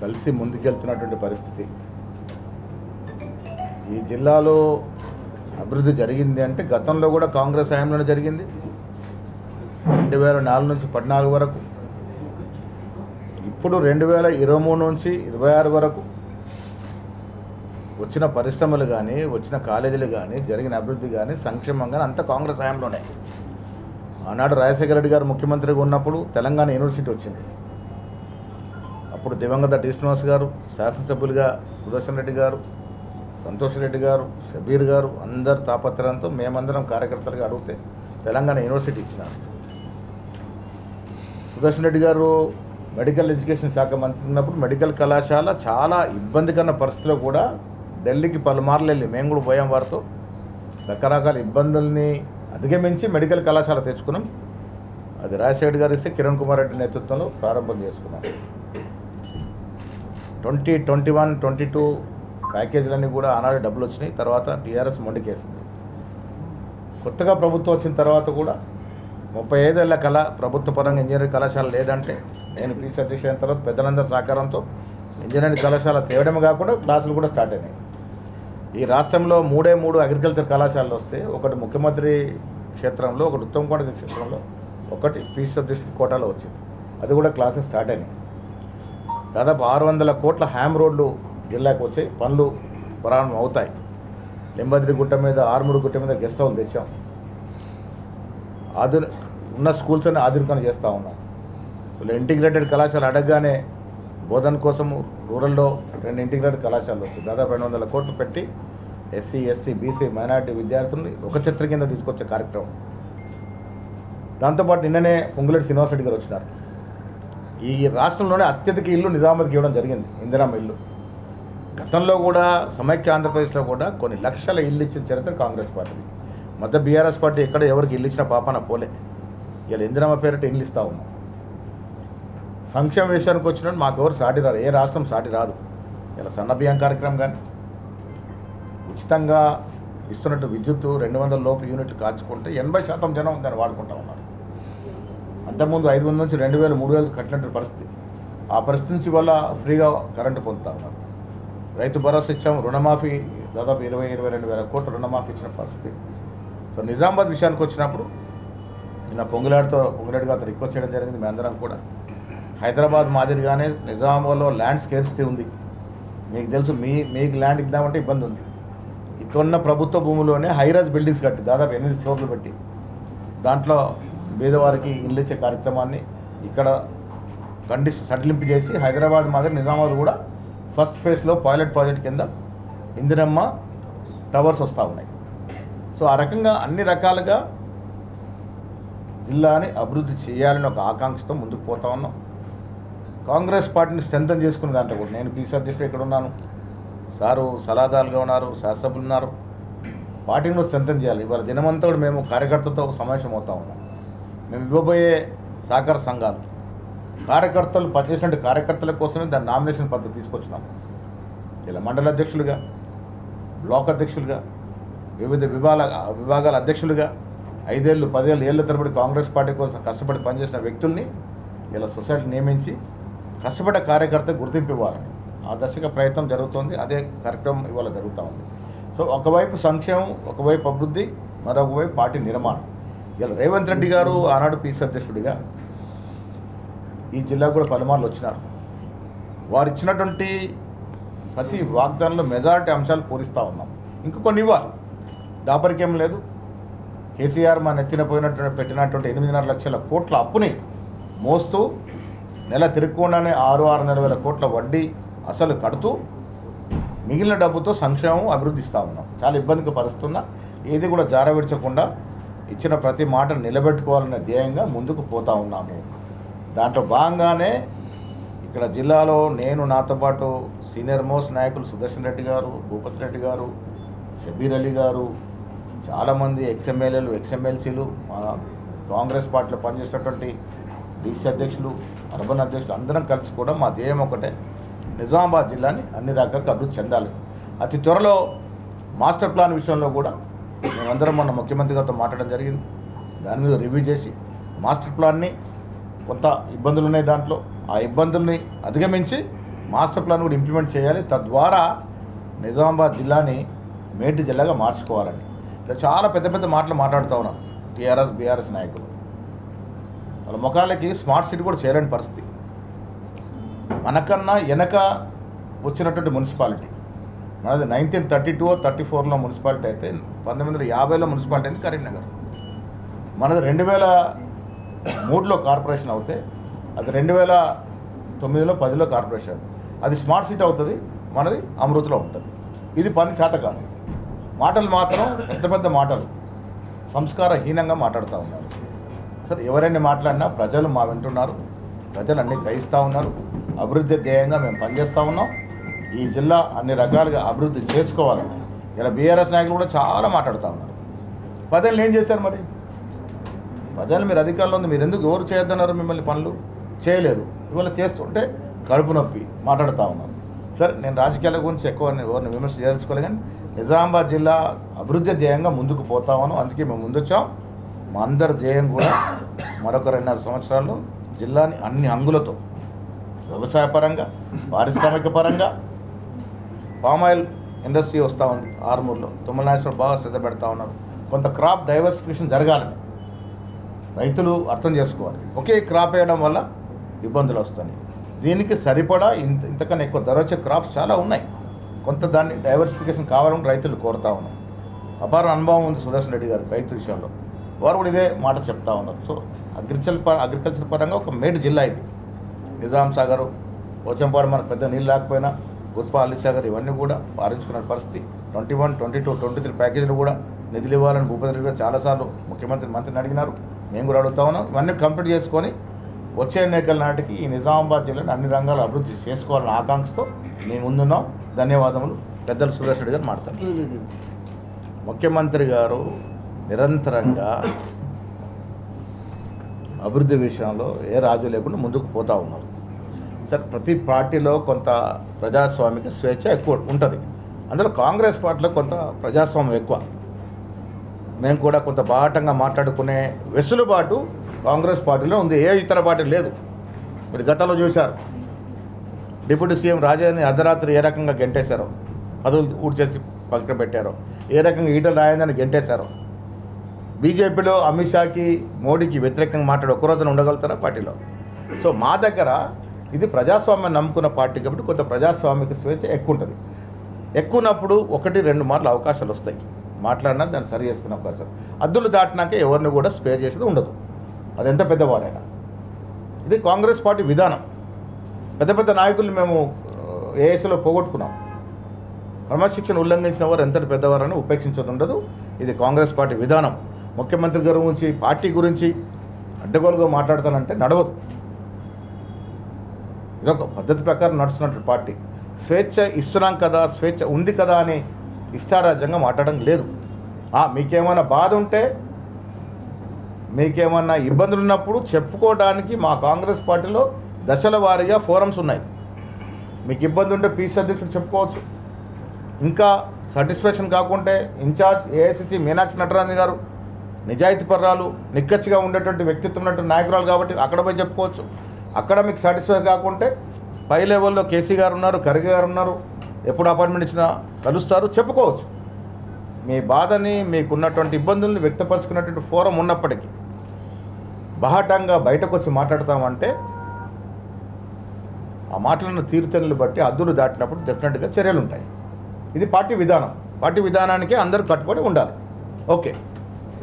కలిసి ముందుకెళ్తున్నటువంటి పరిస్థితి. ఈ జిల్లాలో అభివృద్ధి జరిగింది అంటే గతంలో కూడా కాంగ్రెస్ హయాంలోనే జరిగింది. 2004 నుంచి 14 వరకు, ఇప్పుడు 2023 నుంచి 26 వరకు వచ్చిన పరిశ్రమలు కానీ, వచ్చిన కాలేజీలు కానీ, జరిగిన అభివృద్ధి కానీ, సంక్షేమం కానీ అంతా కాంగ్రెస్ హయాంలోనే. ఆనాడు రాజశేఖర రెడ్డి గారు ముఖ్యమంత్రిగా ఉన్నప్పుడు తెలంగాణ యూనివర్సిటీ వచ్చింది. అప్పుడు దివంగత డి శ్రీనివాస్ గారు, శాసనసభ్యులుగా సుదర్శన్ రెడ్డి గారు, సంతోష్ రెడ్డి గారు, షబీర్ గారు అందరు తాపత్రయంతో మేమందరం కార్యకర్తలుగా అడిగితే తెలంగాణ యూనివర్సిటీ ఇచ్చినారు. సుదర్శన్ రెడ్డి గారు మెడికల్ ఎడ్యుకేషన్ శాఖ మంత్రి ఉన్నప్పుడు మెడికల్ కళాశాల చాలా ఇబ్బందికరమైన పరిస్థితిలో కూడా ఢిల్లీకి పలుమార్లు వెళ్ళి మేము కూడా పోయాం. వారితో రకరకాల ఇబ్బందుల్ని అధిగమించి మెడికల్ కళాశాల తెచ్చుకున్నాం. అది రాజశేఖర్ గారు ఇస్తే కిరణ్ కుమార్ రెడ్డి నేతృత్వంలో ప్రారంభం చేసుకున్నాం. 2021, 22 ప్యాకేజీలన్నీ కూడా ఆనాడు డబ్బులు వచ్చినాయి. తర్వాత టీఆర్ఎస్ మొండికేసింది. కొత్తగా ప్రభుత్వం వచ్చిన తర్వాత కూడా 35 ఏళ్ల కళ ప్రభుత్వ పరంగా ఇంజనీరింగ్ కళాశాల లేదంటే నేను పీసీ అధ్యక్షుడు అయిన తర్వాత పెద్దలందరి సహకారంతో ఇంజనీరింగ్ కళాశాల తేవడమే కాకుండా క్లాసులు కూడా స్టార్ట్ అయినాయి. ఈ రాష్ట్రంలో 3 అగ్రికల్చర్ కళాశాలలు వస్తే, ఒకటి ముఖ్యమంత్రి క్షేత్రంలో, ఒకటి ఉత్తమ్ కోట క్షేత్రంలో, ఒకటి పీసీ అధ్యక్షుడి కోటాలో వచ్చింది. అది కూడా క్లాసెస్ స్టార్ట్ అయినాయి. దాదాపు 600 కోట్ల హ్యామ్ రోడ్లు జిల్లాకు వచ్చాయి. పనులు ప్రారంభం అవుతాయి. లింబద్రి గుట్ట మీద, ఆర్మూరు గుట్ట మీద గెస్ట్ హౌస్ తెచ్చాం. ఉన్న స్కూల్స్ అని ఆధునికరణ చేస్తూ ఉన్నాం. ఇలా ఇంటిగ్రేటెడ్ కళాశాల అడగగానే బోధన కోసము రూరల్లో 2 ఇంటిగ్రేటెడ్ కళాశాలలు వచ్చాయి. దాదాపు 200 కోట్లు పెట్టి ఎస్సీ, ఎస్టీ, బీసీ, మైనార్టీ విద్యార్థుల్ని ఒక ఛత్ర కింద తీసుకొచ్చే కార్యక్రమం. దాంతోపాటు నిన్ననే పొంగులేటి శ్రీనివాసరెడ్డి గారు వచ్చినారు. ఈ రాష్ట్రంలోనే అత్యధిక ఇల్లు నిజామాబాద్కి ఇవ్వడం జరిగింది, ఇందిరమ్మ ఇల్లు. గతంలో కూడా సమైక్య ఆంధ్రప్రదేశ్లో కూడా కొన్ని లక్షల ఇల్లు ఇచ్చిన చరిత్ర కాంగ్రెస్ పార్టీది. మధ్య బీఆర్ఎస్ పార్టీ ఎక్కడ ఎవరికి ఇల్లు ఇచ్చిన పాపన పోలే. ఇలా ఇందిరమ్మ పేరిట ఇల్లు ఇస్తూ ఉన్నాం. సంక్షేమ విషయానికి వచ్చినట్టు మాకు ఎవరు సాటి రాదు, ఏ రాష్ట్రం సాటి రాదు. ఇలా సన్న బియ్యం కార్యక్రమం కానీ, ఉచితంగా ఇస్తున్నట్టు విద్యుత్తు 200 లోపు యూనిట్లు కాల్చుకుంటే 80% జనం దాన్ని వాడుకుంటూ ఉన్నారు. అంతకుముందు 500 నుంచి 2000, 3000 కట్టినట్టు పరిస్థితి. ఆ పరిస్థితి నుంచి వల్ల ఫ్రీగా కరెంటు పొందుతూ ఉన్నారు. రైతు భరోసా ఇచ్చాము, రుణమాఫీ దాదాపు 22 వేల కోట్ల రుణమాఫీ ఇచ్చిన పరిస్థితి. సో నిజామాబాద్ విషయానికి వచ్చినప్పుడు నిన్న పొంగులేటి గారితో రిక్వెస్ట్ చేయడం జరిగింది. మేమందరం కూడా హైదరాబాద్ మాదిరిగానే నిజామాబాద్లో ల్యాండ్ స్కేర్సిటీ ఉంది. మీకు తెలుసు, మీకు ల్యాండ్ ఇద్దామంటే ఇబ్బంది ఉంది. ఇక్కడున్న ప్రభుత్వ భూములోనే హైరైజ్ బిల్డింగ్స్ కట్టి దాదాపు 8 ఫ్లోర్లు పెట్టి దాంట్లో పేదవారికి ఇల్లు ఇచ్చే కార్యక్రమాన్ని ఇక్కడ సడలింపు చేసి హైదరాబాద్ మాదిరి నిజామాబాద్ కూడా ఫస్ట్ ఫేజ్లో పైలట్ ప్రాజెక్ట్ కింద ఇందిరమ్మ టవర్స్ వస్తూ ఉన్నాయి. సో ఆ రకంగా అన్ని రకాలుగా జిల్లాని అభివృద్ధి చేయాలని ఒక ఆకాంక్షతో ముందుకు పోతా ఉన్నాం. కాంగ్రెస్ పార్టీని స్ట్రెంథన్ చేసుకునే దాంట్లో కూడా నేను పీసీ అధ్యక్షుడు ఇక్కడ ఉన్నాను, సారు సలహాదారులుగా ఉన్నారు, శాసనసభ్యులు ఉన్నారు. పార్టీని కూడా స్ట్రెంథన్ చేయాలి. ఇవాళ దినమంతా కూడా మేము కార్యకర్తలతో సమావేశం అవుతా ఉన్నాం. మేము ఇవ్వబోయే సహకార సంఘాలు కార్యకర్తలు పనిచేసినట్టు కార్యకర్తల కోసమే దాని నామినేషన్ పద్ధతి తీసుకొచ్చినాం. ఇలా మండల అధ్యక్షులుగా, బ్లాక్ అధ్యక్షులుగా, వివిధ విభాగాల అధ్యక్షులుగా 5 ఏళ్ళు 10 ఏళ్ళ తరబడి కాంగ్రెస్ పార్టీ కోసం కష్టపడి పనిచేసిన వ్యక్తుల్ని ఇలా సొసైటీ నియమించి కష్టపడ్డ కార్యకర్త గుర్తింపు ఇవ్వాలని ఆ దశగా ప్రయత్నం జరుగుతోంది. అదే కార్యక్రమం ఇవాళ జరుగుతూ ఉంది. సో ఒకవైపు సంక్షేమం, ఒకవైపు అభివృద్ధి, మరొకవైపు పార్టీ నిర్మాణం. ఇలా రేవంత్ రెడ్డి గారు ఆనాడు పీసీ అధ్యక్షుడిగా ఈ జిల్లాకు కూడా పలుమార్లు వచ్చినారు. వారు ఇచ్చినటువంటి ప్రతి వాగ్దానంలో మెజారిటీ అంశాలు పూరిస్తూ ఉన్నాం. ఇంకా కొన్ని ఇవ్వాలి, దాపరికేం లేదు. కేసీఆర్ మా నెత్తిన పెట్టినటువంటి 8.5 లక్షల కోట్ల అప్పుని మోస్తూ నెల తిరగకుండానే 6-6.5 వేల కోట్ల వడ్డీ అసలు కడుతూ మిగిలిన డబ్బుతో సంక్షేమం అభివృద్ధి ఇస్తూ ఉన్నాం. చాలా ఇబ్బందిగా పరిస్తున్నా ఏది కూడా జారవిడ్చకుండా ఇచ్చిన ప్రతి మాటను నిలబెట్టుకోవాలనే ధ్యేయంగా ముందుకు పోతూ ఉన్నాము. దాంట్లో భాగంగానే ఇక్కడ జిల్లాలో నేను, నాతో పాటు సీనియర్ మోస్ట్ నాయకులు సుదర్శన్ రెడ్డి గారు, భూపతి రెడ్డి గారు, షబీర్ అలీ గారు, చాలామంది ఎక్స్ఎమ్మెల్యేలు, ఎక్స్ఎమ్మెల్సీలు, మా కాంగ్రెస్ పార్టీలో పనిచేసినటువంటి డీసీ అధ్యక్షులు, అర్బన్ అధ్యక్షులు అందరం కలిసి కూడా మా ధ్యేయం ఒకటే, నిజామాబాద్ జిల్లాని అన్ని రకాలుగా అభివృద్ధి చెందాలి. అతి త్వరలో మాస్టర్ ప్లాన్ విషయంలో కూడా మేమందరం మొన్న ముఖ్యమంత్రి గారితో మాట్లాడడం జరిగింది. దాని మీద రివ్యూ చేసి మాస్టర్ ప్లాన్ని కొంత ఇబ్బందులు ఉన్నాయి దాంట్లో, ఆ ఇబ్బందుల్ని అధిగమించి మాస్టర్ ప్లాన్ కూడా ఇంప్లిమెంట్ చేయాలి. తద్వారా నిజామాబాద్ జిల్లాని మేటి జిల్లాగా మార్చుకోవాలని ఇలా చాలా పెద్ద పెద్ద మాటలు మాట్లాడుతూ ఉన్నాం టీఆర్ఎస్ బీఆర్ఎస్ నాయకులు. వాళ్ళ ముఖాలకి స్మార్ట్ సిటీ కూడా చేయలేని పరిస్థితి. మనకన్నా వెనక వచ్చినటువంటి మున్సిపాలిటీ మనది 1932 34లో మున్సిపాలిటీ అయితే 1950లో మున్సిపాలిటీ అయింది కరీంనగర్. మనది 2003లో కార్పొరేషన్ అవుతే అది 2009లో 10లో కార్పొరేషన్. అది స్మార్ట్ సిటీ అవుతుంది, మనది అమృతలో ఉంటుంది. ఇది పని చేత కాదు. మాటలు మాత్రం పెద్ద పెద్ద మాటలు సంస్కారహీనంగా మాట్లాడుతూ ఉన్నారు. సరే ఎవరైనా మాట్లాడినా ప్రజలు మా వింటున్నారు, ప్రజలు అన్నీ గ్రహిస్తూ ఉన్నారు. అభివృద్ధి ధ్యేయంగా మేము పనిచేస్తూ ఉన్నాం. ఈ జిల్లా అన్ని రకాలుగా అభివృద్ధి చేసుకోవాలి. ఇలా బీఆర్ఎస్ నాయకులు కూడా చాలా మాట్లాడుతూ ఉన్నారు. 10 ఏళ్ళు ఏం చేశారు మరి? 10 ఏళ్ళు మీరు అధికారంలో ఉంది, మీరు ఎందుకు ఎవరు చేయొద్దన్నారు? మిమ్మల్ని పనులు చేయలేదు. ఇవాళ చేస్తుంటే కడుపు నొప్పి మాట్లాడుతూ ఉన్నారు. సరే నేను రాజకీయాల గురించి ఎక్కువ ఎవరిని విమర్శ చేసుకోలేదు, కానీ నిజామాబాద్ జిల్లా అభివృద్ధి ధ్యేయంగా ముందుకు పోతా ఉన్నాం. అందుకే మేము ముందొచ్చాం. మా అందరి ధ్యేయం కూడా మరొక 2.5 సంవత్సరాల్లో జిల్లాని అన్ని అంగులతో వ్యవసాయ పరంగా, పారిశ్రామిక పరంగా, పామాయిల్ ఇండస్ట్రీ వస్తూ ఉంది ఆర్మూర్లో. తుమ్మల నాగేశ్వరరావు బాగా శ్రద్ధ పెడతా ఉన్నారు. కొంత క్రాప్ డైవర్సిఫికేషన్ జరగాలని రైతులు అర్థం చేసుకోవాలి. ఒకే క్రాప్ వేయడం వల్ల ఇబ్బందులు వస్తాయి. దీనికి సరిపడా ఇంతకన్నా ఎక్కువ ధర వచ్చే క్రాప్స్ చాలా ఉన్నాయి. కొంత దాన్ని డైవర్సిఫికేషన్ కావాలని రైతులు కోరుతా ఉన్నాం. అపార అనుభవం ఉంది సుదర్శన్ రెడ్డి గారు రైతు విషయంలో. వారు కూడా ఇదే మాట చెప్తా ఉన్నారు. సో అగ్రికల్చర్ పరంగా ఒక మేటి జిల్లా ఇది. నిజాం సాగర్, పోచంపాడు మనకు పెద్ద నీళ్ళు లేకపోయినా గుత్పా అల్లిసాగర్ ఇవన్నీ కూడా పారించుకున్న పరిస్థితి. 21, 22, 23 ప్యాకేజీలు కూడా నిధులు ఇవ్వాలని భూపతి రెడ్డి గారు చాలాసార్లు మంత్రిని అడిగినారు. మేము కూడా అడుగుతా ఉన్నాం. ఇవన్నీ కంప్లీట్ చేసుకొని వచ్చే ఎన్నికల నాటికి ఈ నిజామాబాద్ జిల్లాని అన్ని రంగాలు అభివృద్ధి చేసుకోవాలన్న ఆకాంక్షతో మేము ముందున్నాం. ధన్యవాదములు. పెద్దలు సుదర్శన్ రెడ్డి గారు మాట్లాడతారు. ముఖ్యమంత్రి గారు నిరంతరంగా అభివృద్ధి విషయంలో ఏ రాజు లేకుండా ముందుకు పోతూ ఉన్నారు. సార్ ప్రతి పార్టీలో కొంత ప్రజాస్వామిక స్వేచ్ఛ ఎక్కువ ఉంటుంది. అందులో కాంగ్రెస్ పార్టీలో కొంత ప్రజాస్వామ్యం ఎక్కువ. మేము కూడా కొంత బాహటంగా మాట్లాడుకునే వెసులుబాటు కాంగ్రెస్ పార్టీలో ఉంది, ఏ ఇతర పార్టీ లేదు. మీరు గతంలో చూశారు డిప్యూటీ సీఎం రాజాని అర్ధరాత్రి ఏ రకంగా గెంటేశారో, పదవులు ఊడ్చేసి పక్కన పెట్టారో, ఏ రకంగా ఈటల రాజేంద్రని గెంటేశారో. బీజేపీలో అమిత్ షాకి మోడీకి వ్యతిరేకంగా మాట్లాడి ఒక్కరోజున ఉండగలుగుతారా పార్టీలో? సో మా దగ్గర ఇది ప్రజాస్వామ్యం నమ్ముకున్న పార్టీ కాబట్టి కొంత ప్రజాస్వామిక స్వేచ్ఛ ఎక్కువ ఉంటుంది. ఎక్కువనప్పుడు 1-2 మార్లు అవకాశాలు వస్తాయి. మాట్లాడినా దాన్ని సరి చేసుకునే అవకాశం. అద్దులు దాటినాక ఎవరిని కూడా స్పేర్ చేసేది ఉండదు, అది ఎంత పెద్దవాడైనా. ఇది కాంగ్రెస్ పార్టీ విధానం. పెద్ద పెద్ద నాయకుల్ని మేము ఏఎస్లో పోగొట్టుకున్నాం. క్రమశిక్షణ ఉల్లంఘించిన వారు ఎంతటి పెద్దవారని ఉపేక్షించదు ఉండదు. ఇది కాంగ్రెస్ పార్టీ విధానం. ముఖ్యమంత్రి గారి గురించి, పార్టీ గురించి అడ్డగోలుగా మాట్లాడతానంటే నడవదు. ఇదొక పద్ధతి ప్రకారం నడుస్తున్నట్టు పార్టీ. స్వేచ్ఛ ఇస్తున్నాం కదా, స్వేచ్ఛ ఉంది కదా అని ఇష్టారాజ్యంగా మాట్లాడడం లేదు. మీకేమైనా బాధ ఉంటే, మీకేమన్నా ఇబ్బందులు ఉన్నప్పుడు చెప్పుకోవడానికి మా కాంగ్రెస్ పార్టీలో దశల వారీగా ఫోరమ్స్ ఉన్నాయి. మీకు ఇబ్బంది ఉంటే పీసీ అధ్యక్షుడు చెప్పుకోవచ్చు. ఇంకా సాటిస్ఫాక్షన్ కాకుంటే ఇన్ఛార్జ్ ఏఐసిసి మీనాక్షి నటరాజన్ గారు నిజాయితీ పర్రాలు, నిక్కచ్చిగా ఉండేటువంటి వ్యక్తిత్వం ఉన్నటువంటి నాయకురాలు కాబట్టి అక్కడ పోయి చెప్పుకోవచ్చు. అక్కడ మీకు సాటిస్ఫై కాకుంటే పై లెవెల్లో కేసీ గారు ఉన్నారు, ఖర్గే గారు ఉన్నారు, ఎప్పుడు అపాయింట్మెంట్ ఇచ్చినా కలుస్తారు, చెప్పుకోవచ్చు. మీ బాధని, మీకున్నటువంటి ఇబ్బందుల్ని వ్యక్తపరుచుకున్నటువంటి ఫోరం ఉన్నప్పటికీ బహాటంగా బయటకు వచ్చి మాట్లాడతామంటే ఆ మాటలను తీరుతెన్నులు బట్టి హద్దులు దాటినప్పుడు డెఫినెట్గా చర్యలు ఉంటాయి. ఇది పార్టీ విధానం. పార్టీ విధానానికి అందరూ కట్టుబడి ఉండాలి. ఓకే.